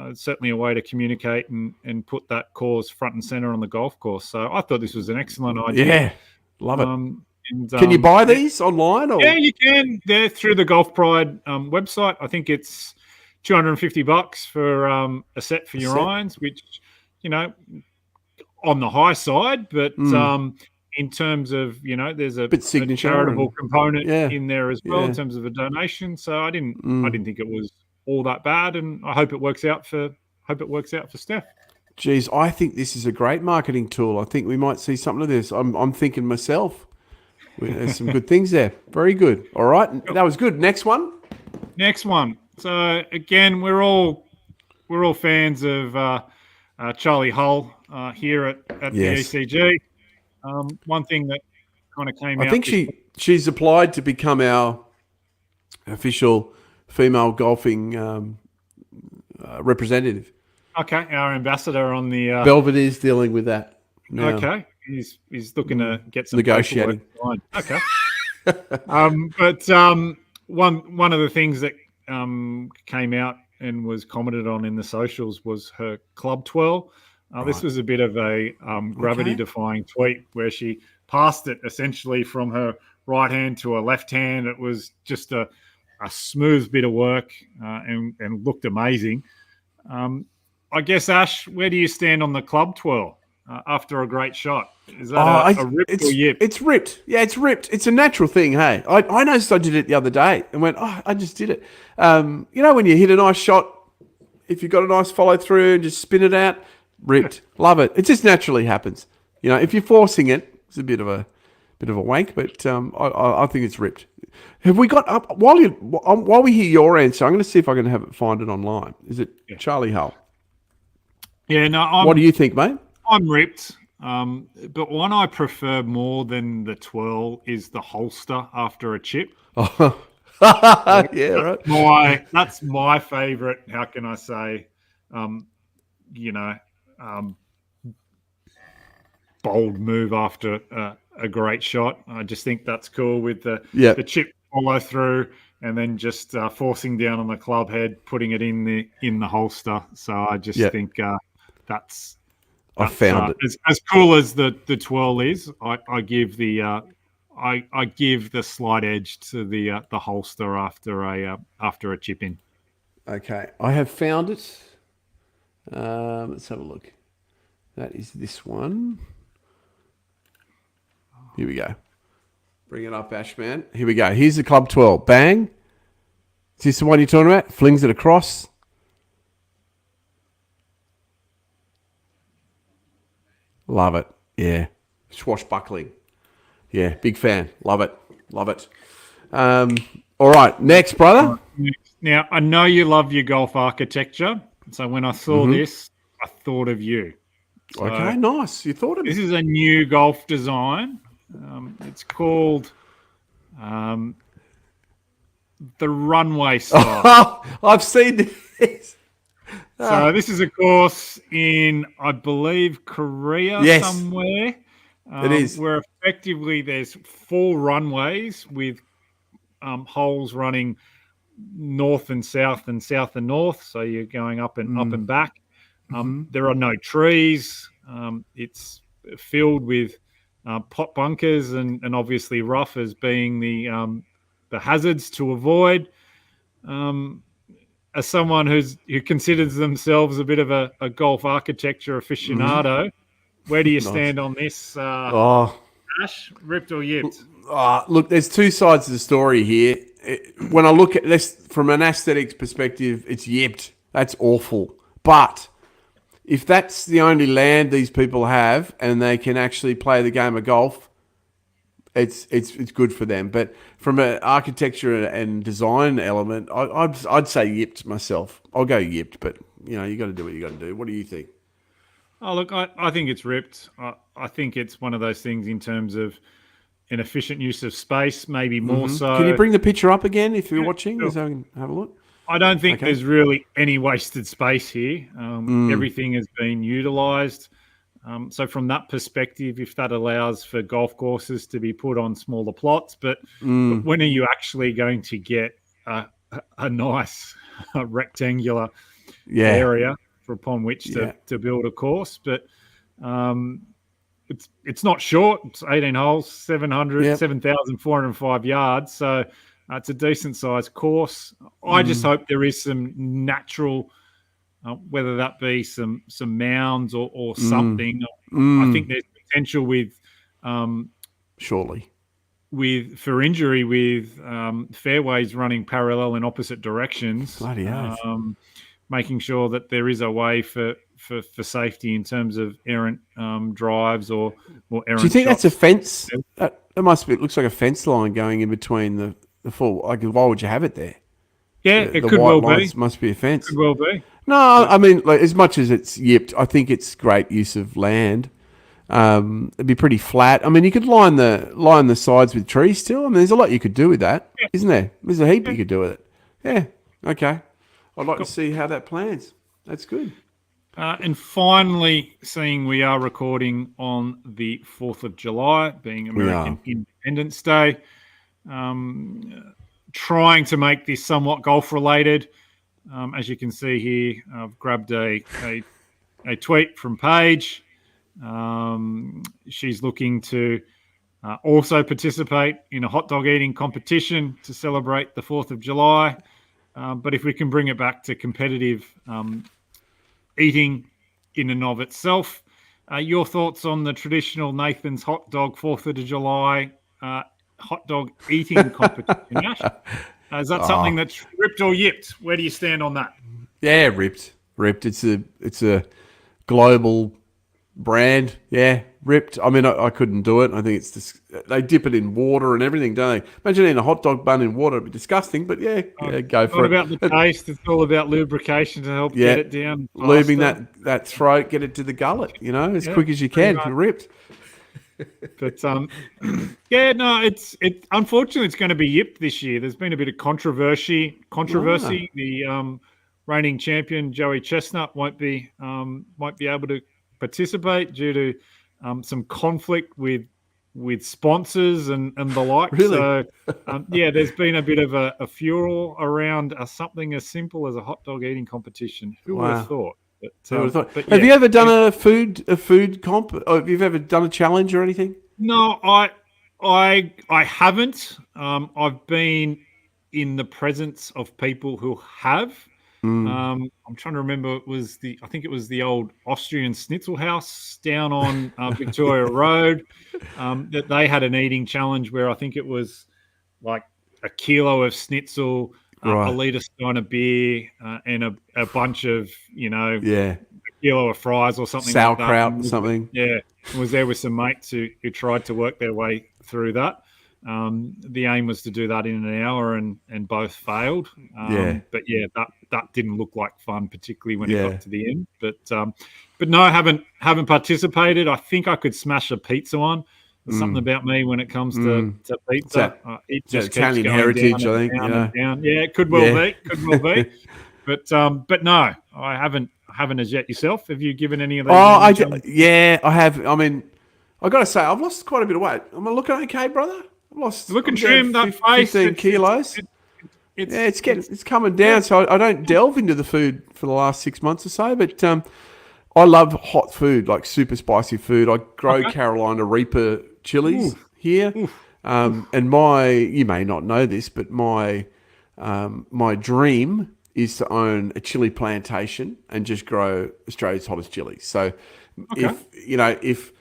it's certainly a way to communicate and put that cause front and center on the golf course. So I thought this was an excellent idea. Yeah, love it. Can you buy these online? Or? Yeah, you can. They're through the Golf Pride website. I think it's $250 for a set for your irons, which, on the high side, but in terms of, there's a charitable component in there as well in terms of a donation. So I didn't think it was all that bad, and I hope it works out for Steph. Geez, I think this is a great marketing tool. I think we might see something of this. I'm thinking myself. There's some good things there. Very good. All right, that was good. Next one. So again, we're all fans of Charlie Hull here at the ECG. One thing that kind of came out. I think she's applied to become our official female golfing representative. Okay, our ambassador on the Belvedere's dealing with that now. Okay, he's looking to get some negotiating. Okay, but one of the things that came out and was commented on in the socials was her club twirl. This was a bit of a gravity-defying tweet where she passed it essentially from her right hand to her left hand. It was just a smooth bit of work and looked amazing. I guess, Ash, where do you stand on the club twirl after a great shot? Is that a rip or yip? It's ripped. Yeah, it's ripped. It's a natural thing, hey. I noticed I did it the other day and went, I just did it. When you hit a nice shot, if you've got a nice follow through and just spin it out, ripped. Love it. It just naturally happens. If you're forcing it, it's a bit of a wank, but I think it's ripped. Have we got up while we hear your answer? I'm going to see if I can find it online. Is it Charlie Hull? Yeah, no. What do you think, mate? I'm ripped. But one I prefer more than the twirl is the holster after a chip. Yeah, right. That's my favourite. How can I say? Bold move after a great shot. I just think that's cool with the chip follow through and then just forcing down on the club head, putting it in the holster. So I just think that's I found it as cool as the twirl is. I give the I give the slight edge to the holster after a chip in. Okay, I have found it. Let's have a look. That is this one. Here we go. Bring it up, Ashman. Here we go. Here's the club 12. Bang. Is this the one you're talking about? Flings it across. Love it. Yeah. Swashbuckling. Yeah, big fan. Love it. Love it. All right, next, brother. Now, I know you love your golf architecture. So when I saw this, I thought of you. So okay, nice. You thought of this is a new golf design. It's called the runway style. I've seen this. So this is a course in, I believe, Korea somewhere. It is. Where effectively there's 4 runways with holes running north and south and south and north. So you're going up and back. There are no trees. It's filled with pot bunkers and obviously rough as being the hazards to avoid. As someone who considers themselves a bit of a golf architecture aficionado, where do you stand on this? Ash, ripped or yipped? Look, there's two sides to the story here. When I look at this from an aesthetics perspective, it's yipped. That's awful. But if that's the only land these people have and they can actually play the game of golf, it's good for them. But from an architecture and design element, I'd say yipped myself. I'll go yipped, but you got to do what you got to do. What do you think? Oh, look, I think it's ripped. I think it's one of those things in terms of an efficient use of space, maybe more so. Can you bring the picture up again if you're watching, so I can have a look? I don't think there's really any wasted space here. Everything has been utilised. So from that perspective, if that allows for golf courses to be put on smaller plots, but when are you actually going to get a nice rectangular area upon which to build a course? But it's not short. It's 18 holes, 7,405 yards. So it's a decent sized course. I just hope there is some natural, whether that be some mounds or something. I think there's potential with surely for injury with fairways running parallel in opposite directions. Bloody hell. Making sure that there is a way for safety in terms of errant drives or errant. Do you think shots. that's a fence? That must be. It looks like a fence line going in between the full. Like, why would you have it there? Yeah, it could well be. Must be a fence. Could well be. No, I mean, like, as much as it's yipped, I think it's great use of land. It'd be pretty flat. I mean, you could line the sides with trees still. I mean, there's a lot you could do with that, isn't there? There's a heap you could do with it. Yeah. Okay. I'd like to see how that plans. That's good. And finally, seeing we are recording on the 4th of July, being American Independence Day, trying to make this somewhat golf-related. As you can see here, I've grabbed a a tweet from Paige. She's looking to also participate in a hot dog eating competition to celebrate the 4th of July. But if we can bring it back to competitive eating in and of itself, your thoughts on the traditional Nathan's hot dog 4th of July hot dog eating competition, Ash? Is that something that's ripped or yipped? Where do you stand on that? Yeah, ripped. It's a global brand. Yeah, ripped. I mean, I couldn't do it. I think it's just, they dip it in water and everything, don't they? Imagine eating a hot dog bun in water. It'd be disgusting, but yeah, go for it. It's not about the taste. It's all about lubrication to help get it down faster. Lubing that throat, get it to the gullet, as quick as you can. You're ripped. But it's unfortunately it's going to be yipped this year. There's been a bit of controversy. The reigning champion Joey Chestnut won't be able to participate due to some conflict with sponsors and the like. Really? So there's been a bit of a furor around something as simple as a hot dog eating competition. Who would have thought? But, have you ever done a food comp? Or have you ever done a challenge or anything? No, I haven't. I've been in the presence of people who have. I'm trying to remember. I think it was the old Austrian Schnitzel House down on Victoria Road. That they had an eating challenge where I think it was like a kilo of schnitzel, a litre stein of beer, and a bunch of a kilo of fries or something, sauerkraut like that. Or something. Yeah, I was there with some mates who tried to work their way through that. The aim was to do that in an hour, and both failed. But that didn't look like fun, particularly when it got to the end. But no, I haven't participated. I think I could smash a pizza one. There's something about me when it comes to pizza. It just Italian heritage, down I think. down. Yeah, it could well be. But no, I haven't as yet. Yourself, have you given any of those? I have. I mean, I got to say, I've lost quite a bit of weight. Am I looking okay, brother? I've lost. Looking trim, that face. 15 kilos. It's coming down. So I don't delve into the food for the last 6 months or so, but I love hot food, like super spicy food. I grow Carolina Reaper chilies here. And you may not know this, but my dream is to own a chili plantation and just grow Australia's hottest chilies. So if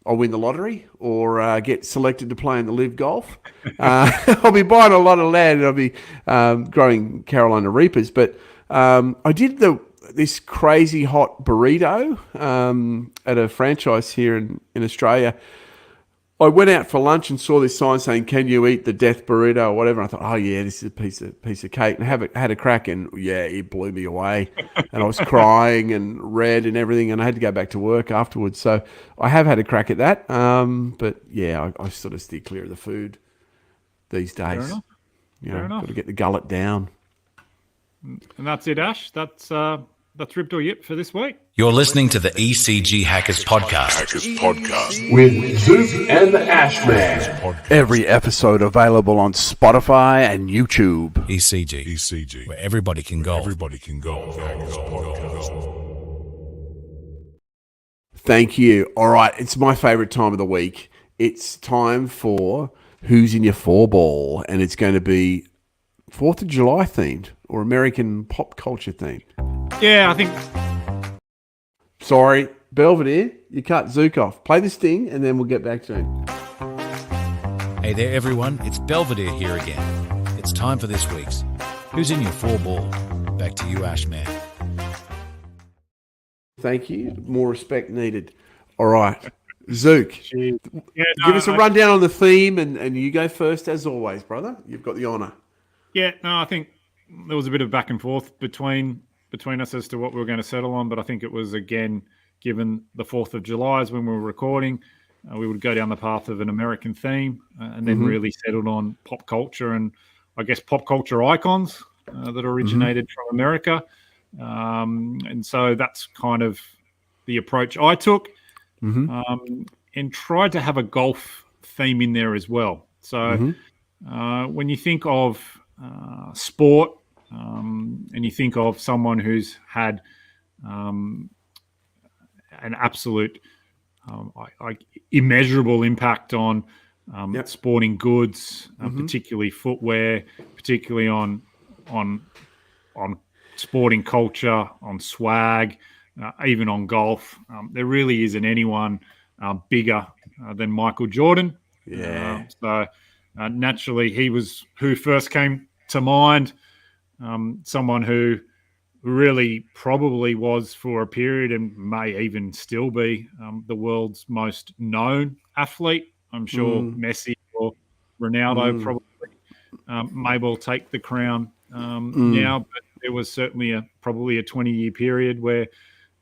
I win the lottery or get selected to play in the Live Golf, I'll be buying a lot of land and I'll be growing Carolina Reapers. But I did this crazy hot burrito at a franchise here in Australia. I went out for lunch and saw this sign saying, "Can you eat the death burrito?" or whatever. And I thought, "Oh yeah, this is a piece of cake." And had a crack, and it blew me away. And I was crying and red and everything, and I had to go back to work afterwards. So I have had a crack at that. But I sort of steer clear of the food these days. Fair enough. Got to get the gullet down. And that's it, Ash. That's Ripped or Yip for this week. You're listening to the ECG Hackers Podcast. With Zook and the Ashman. Every episode available on Spotify and YouTube. ECG. Where everybody can go. Thank you. All right, it's my favourite time of the week. It's time for Who's in Your Four Ball, and it's going to be 4th of July themed or American pop culture themed. Yeah, I think. Sorry, Belvedere, you cut Zook off. Play this thing, and then we'll get back to him. Hey there, everyone. It's Belvedere here again. It's time for this week's Who's in Your Four Ball. Back to you, Ashman. Thank you. More respect needed. All right, Zook, give us a rundown on the theme, and you go first as always, brother. You've got the honour. Yeah, no, I think there was a bit of back and forth between us as to what we were going to settle on, but I think it was, again, given the 4th of July is when we were recording, we would go down the path of an American theme and then really settled on pop culture and, I guess, pop culture icons that originated from America. And so that's kind of the approach I took and tried to have a golf theme in there as well. So when you think of sport, and you think of someone who's had an absolute immeasurable impact on sporting goods, particularly footwear, particularly on sporting culture, on swag, even on golf. There really isn't anyone bigger than Michael Jordan. Yeah. So naturally, he was who first came to mind. Someone who really probably was for a period and may even still be the world's most known athlete. I'm sure Messi or Ronaldo probably may well take the crown now, but there was certainly probably a 20-year period where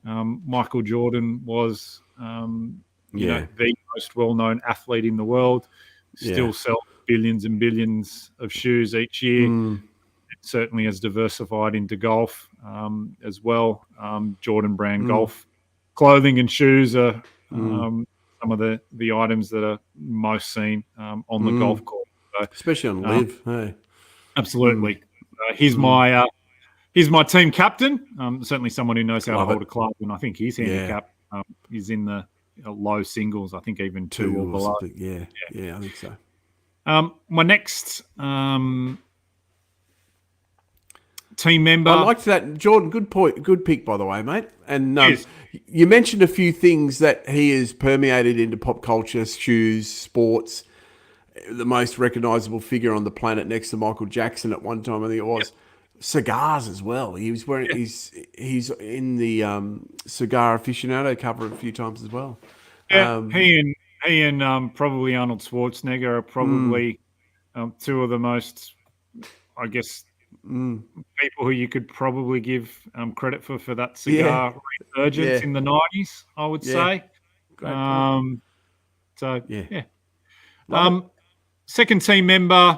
Michael Jordan was the most well-known athlete in the world, still sells billions and billions of shoes each year. Certainly has diversified into golf as well. Jordan brand golf clothing and shoes are some of the items that are most seen on the golf course. So, especially on Live. Hey. Absolutely. He's my team captain. Certainly someone who knows how to hold a club, and I think his handicap is in the low singles. I think even two or below. Yeah, I think so. My next team member. I liked that, Jordan. Good point. Good pick, by the way, mate. And you mentioned a few things that he has permeated into pop culture, shoes, sports. The most recognisable figure on the planet, next to Michael Jackson at one time, I think it was. Yep. Cigars as well. He was wearing. He's in the Cigar Aficionado cover a few times as well. Yeah, he and probably Arnold Schwarzenegger are probably two of the most, I guess, people who you could probably give credit for that cigar resurgence in the 90s, I would say. Great point. Second team member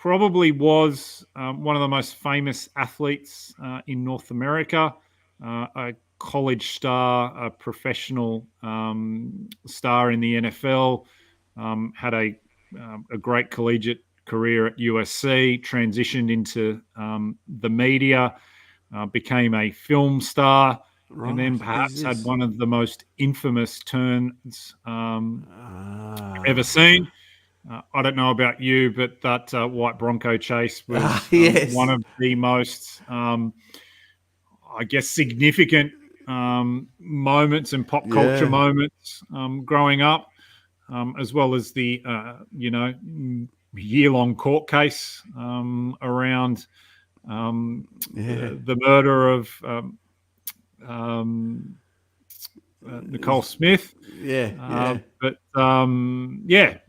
probably was one of the most famous athletes in North America, a college star, a professional star in the NFL, had a great collegiate career at USC, transitioned into the media, became a film star, and then perhaps had one of the most infamous turns ever seen. I don't know about you, but that white Bronco chase was one of the most, I guess, significant moments and pop culture moments growing up, as well as the, year-long court case around the murder of Nicole Smith.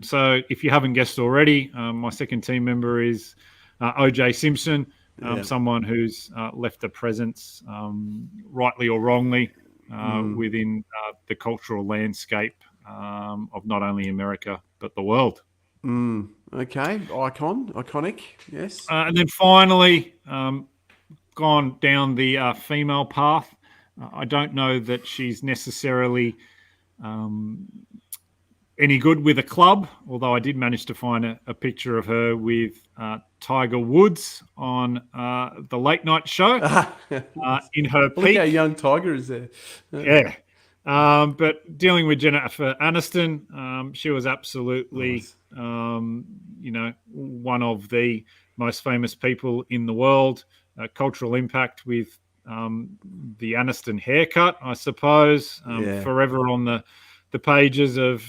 So if you haven't guessed already, my second team member is O.J. Simpson, someone who's left a presence, rightly or wrongly, within the cultural landscape of not only America but the world. Okay, iconic, yes. And then finally, gone down the female path. I don't know that she's necessarily any good with a club, although I did manage to find a picture of her with Tiger Woods on the late night show in her peak. Look how young Tiger is there. But dealing with Jennifer Aniston, she was absolutely, one of the most famous people in the world. Cultural impact with the Aniston haircut, I suppose, forever on the pages of,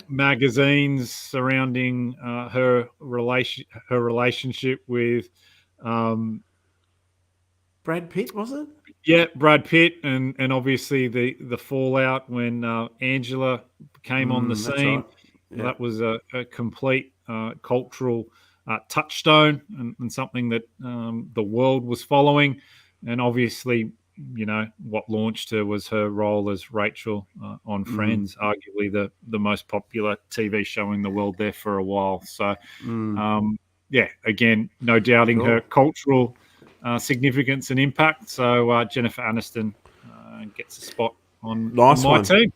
magazines surrounding her relationship with Brad Pitt, was it? Yeah, Brad Pitt, and obviously the fallout when Angela came on the scene. Right. Yeah. That was a complete cultural touchstone and something that the world was following. And obviously, what launched her was her role as Rachel on Friends, arguably the most popular TV show in the world there for a while. So, again, no doubting her cultural significance and impact. So Jennifer Aniston gets a spot on my team.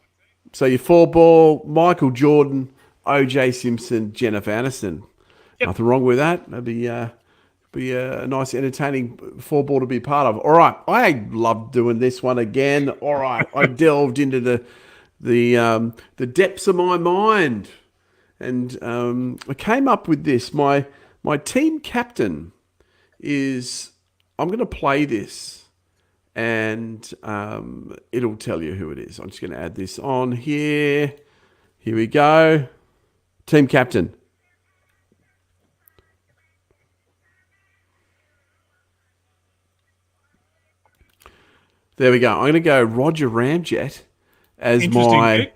So your 4-ball, Michael Jordan, O.J. Simpson, Jennifer Aniston. Yep. Nothing wrong with that. That'd be be a nice, entertaining four ball to be part of. All right, I love doing this one again. All right, I delved into the depths of my mind, and I came up with this. My team captain is. I'm going to play this, and it'll tell you who it is. I'm just going to add this on here. Here we go. Team captain. There we go. I'm going to go Roger Ramjet as my,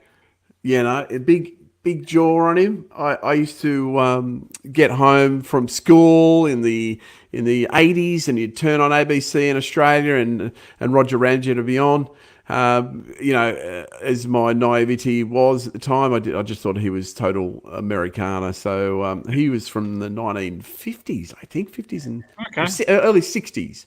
pick. a big jaw on him. I used to get home from school in the 80s, and you'd turn on ABC in Australia, and Roger Ramjet would be on. As my naivety was at the time, I just thought he was total Americana. So he was from the 1950s, I think, 50s and early 60s.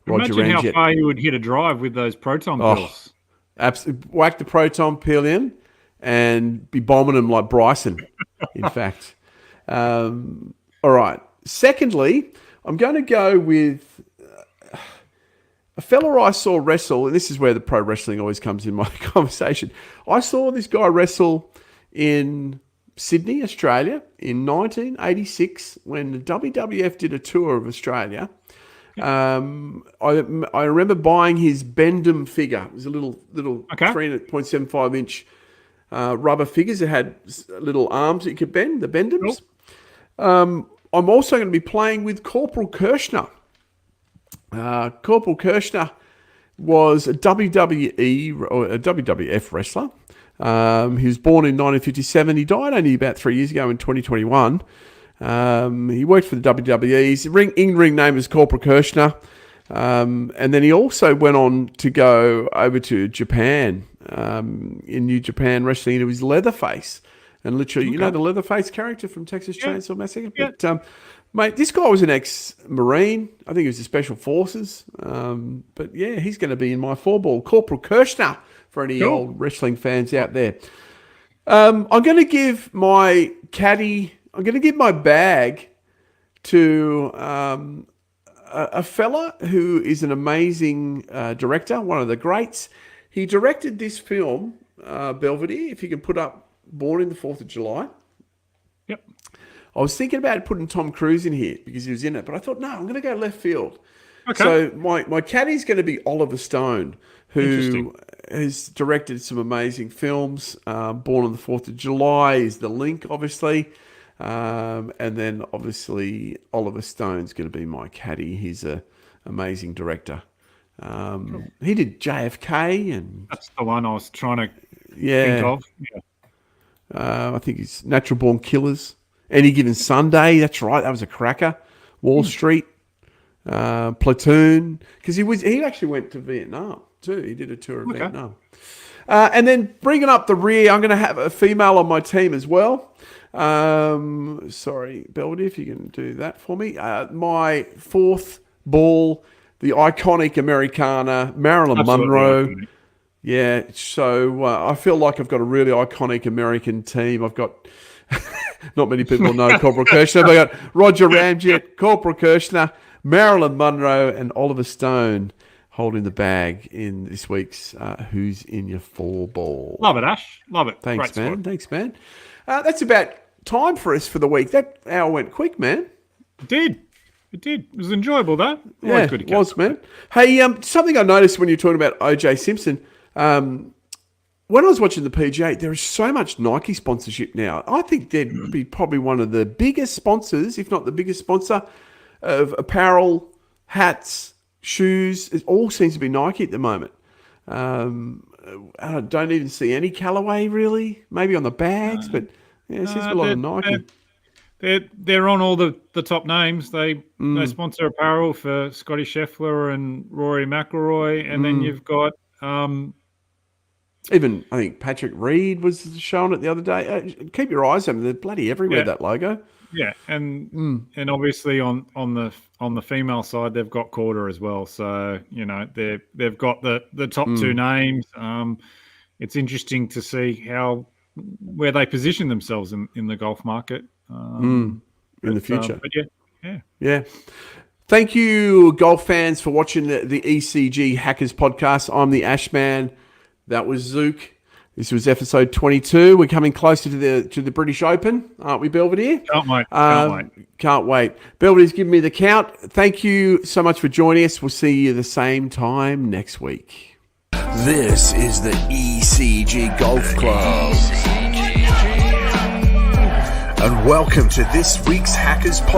Roger Imagine Ramjet. how far you would hit a drive with those proton pills. Absolutely. Whack the proton pill in and be bombing them like Bryson, in fact. All right. Secondly, I'm going to go with a fella I saw wrestle, and this is where the pro wrestling always comes in my conversation. I saw this guy wrestle in Sydney, Australia, in 1986 when the WWF did a tour of Australia. I remember buying his Bendham figure. It was a little 3.75 inch rubber figures. It had little arms that you could bend, the Bendhams. Cool. I'm also going to be playing with Corporal Kirshner. Corporal Kirshner was a WWE or a WWF wrestler. He was born in 1957. He died only about 3 years ago in 2021. He worked for the WWE. His in-ring name is Corporal Kirshner. And then he also went on to go over to Japan, in New Japan Wrestling. It was Leatherface. And literally, you know the Leatherface character from Texas Chainsaw Massacre? Yeah. But, mate, this guy was an ex-Marine. I think he was the Special Forces. But, yeah, he's going to be in my four-ball. Corporal Kirshner, for any old wrestling fans out there. I'm going to give my caddy... I'm going to give my bag to a fella who is an amazing director, one of the greats. He directed this film, Belvedere, if you can put up Born in the 4th of July. Yep. I was thinking about putting Tom Cruise in here because he was in it, but I thought, no, I'm going to go left field. Okay. So my caddy's going to be Oliver Stone, who has directed some amazing films. Born on the 4th of July is The Link, obviously. And then obviously Oliver Stone's going to be my caddy. He's an amazing director. He did JFK, and that's the one I was trying to think of. Yeah. I think he's Natural Born Killers. Any Given Sunday, that's right, that was a cracker. Wall Street, Platoon, because he actually went to Vietnam too. He did a tour of Vietnam. And then bringing up the rear, I'm going to have a female on my team as well. Sorry, Belvedere, if you can do that for me. My fourth ball, the iconic Americana, Marilyn Monroe. Iconic. Yeah, so I feel like I've got a really iconic American team. I've got, not many people know Corporal Kirshner, but I got Roger Ramjet, Corporal Kirshner, Marilyn Monroe, and Oliver Stone holding the bag in this week's Who's in Your Four Ball. Love it, Ash. Love it. Thanks, man. Thanks, man. That's about time for us for the week. That hour went quick, man. It did. It was enjoyable, though. Yeah, it was, man. Hey, something I noticed when you were talking about O.J. Simpson, when I was watching the PGA, there is so much Nike sponsorship now. I think they'd be probably one of the biggest sponsors, if not the biggest sponsor, of apparel, hats, shoes. It all seems to be Nike at the moment. I don't even see any Callaway, really. Maybe on the bags, but yeah, it seems to be a lot of Nike. They're on all the top names. They sponsor apparel for Scotty Scheffler and Rory McIlroy, and then you've got even I think Patrick Reed was showing it the other day. Keep your eyes on them; they're bloody everywhere. That logo. Yeah, and obviously on the female side, they've got Corda as well. So they've got the top two names. It's interesting to see where they position themselves in the golf market. In the future. Yeah. Thank you, golf fans, for watching the ECG Hackers podcast. I'm the Ashman. That was Zook. This was episode 22. We're coming closer to the British Open, aren't we, Belvedere? Can't wait. Can't wait. Belvedere's giving me the count. Thank you so much for joining us. We'll see you the same time next week. This is the ECG Golf Club. And welcome to this week's Hackers Podcast.